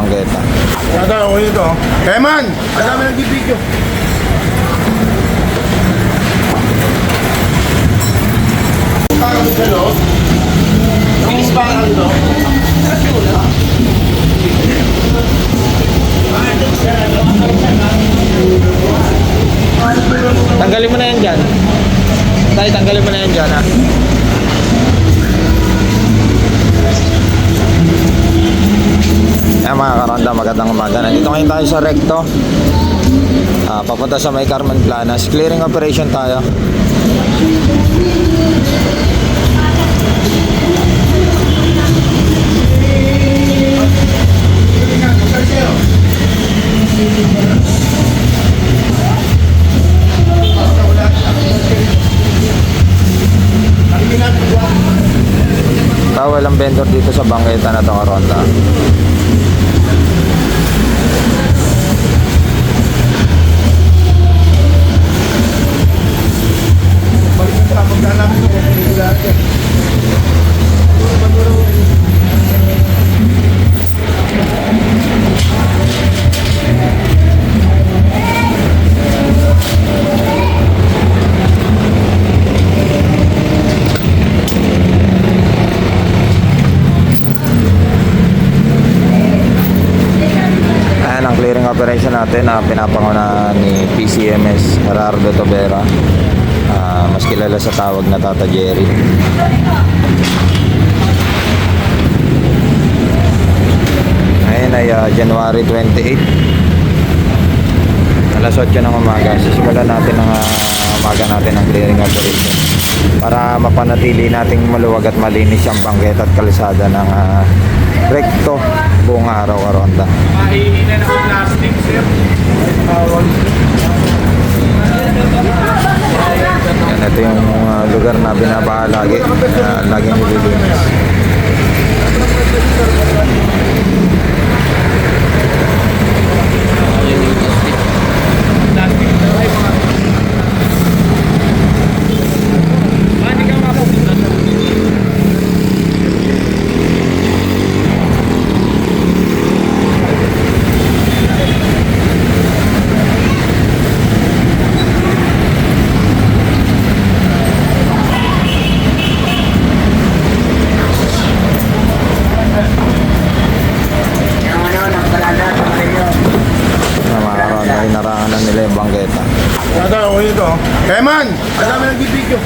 bangketa. Nada, okay ito. Kaya man, ang dami nag-video. Parang ito, no? Bilis parang ito. Tanggalin mo na yan dyan. Tay, tanggalin mo na yan dyan, ha. Ayan mga karonda, magandang umaga. Nandito ngayon tayo sa Recto. Papunta sa may Carmen Planas. Clearing operation tayo. Walang vendor dito sa bangketa na to, karonda. Clearing operation natin na pinapanguna ni PCMS Gerardo Tobera, mas kilala sa tawag na Tata Jerry. Ngayon ay January 28, alas 8 ng umaga. Sisimulan natin ang umaga natin ng clearing operation para mapanatili nating maluwag at malinis ang bangketa at kalsada ng Recto buong araw, karonda. Mahihina na ang plastic, sir. Yan, ito yung lugar na binabaha lagi. Laging nililinis. Nila yung bangketa. Nada, okay ito. Kaya man, ang dami nag-video.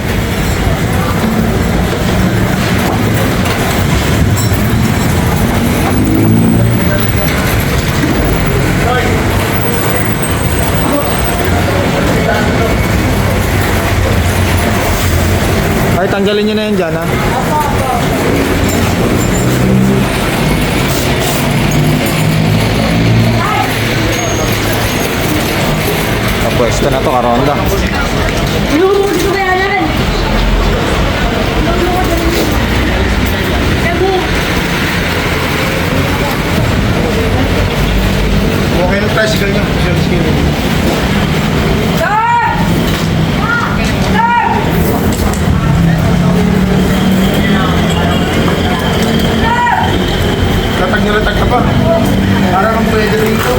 Ay, tanggalin nyo na yan dyan, ha? Pwesto na to, karonda. Okay na tricycle niyo. Latag na latag ka pa. Parang ang pwede rito.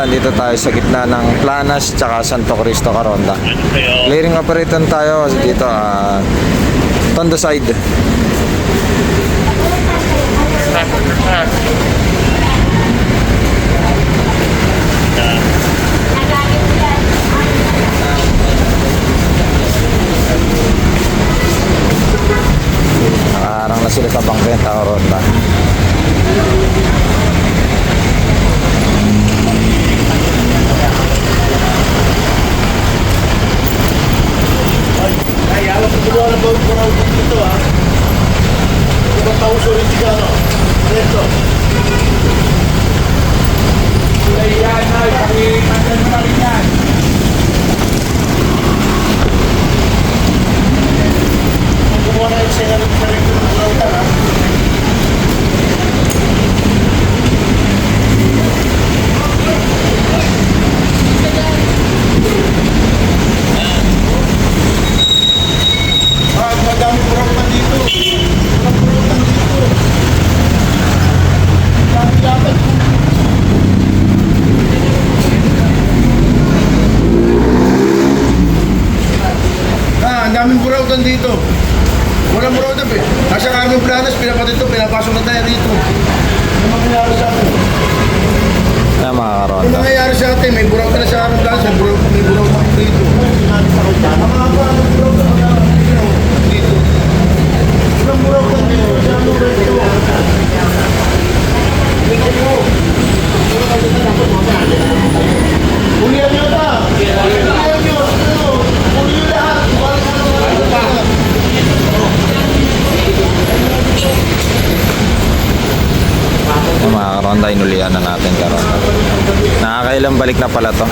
Dito tayo sa gitna ng Planas tsaka Santo Cristo, karonda. Clearing operation tayo dito, Tondo side. Nakaharang na sila sa bangketa, karonda. Burautan dito. Walang Burautan eh. Nasa Carmen Planas, pinapatid ito, pinapasok na tayo dito. Ano mangyayari sa atin? Ayan mga Ano karonda. nangyayari sa atin? May Burautan na sa Carmen Planas, may Burautan dito. Ang mga paano Burautan dito? Walang Burautan dito. Sa lugar ito. Ulihan nyo na! Ulihan nyo! Ulihan lahat! Ayan mga karonda, inulian na natin karonda. Nakakailang balik na pala to.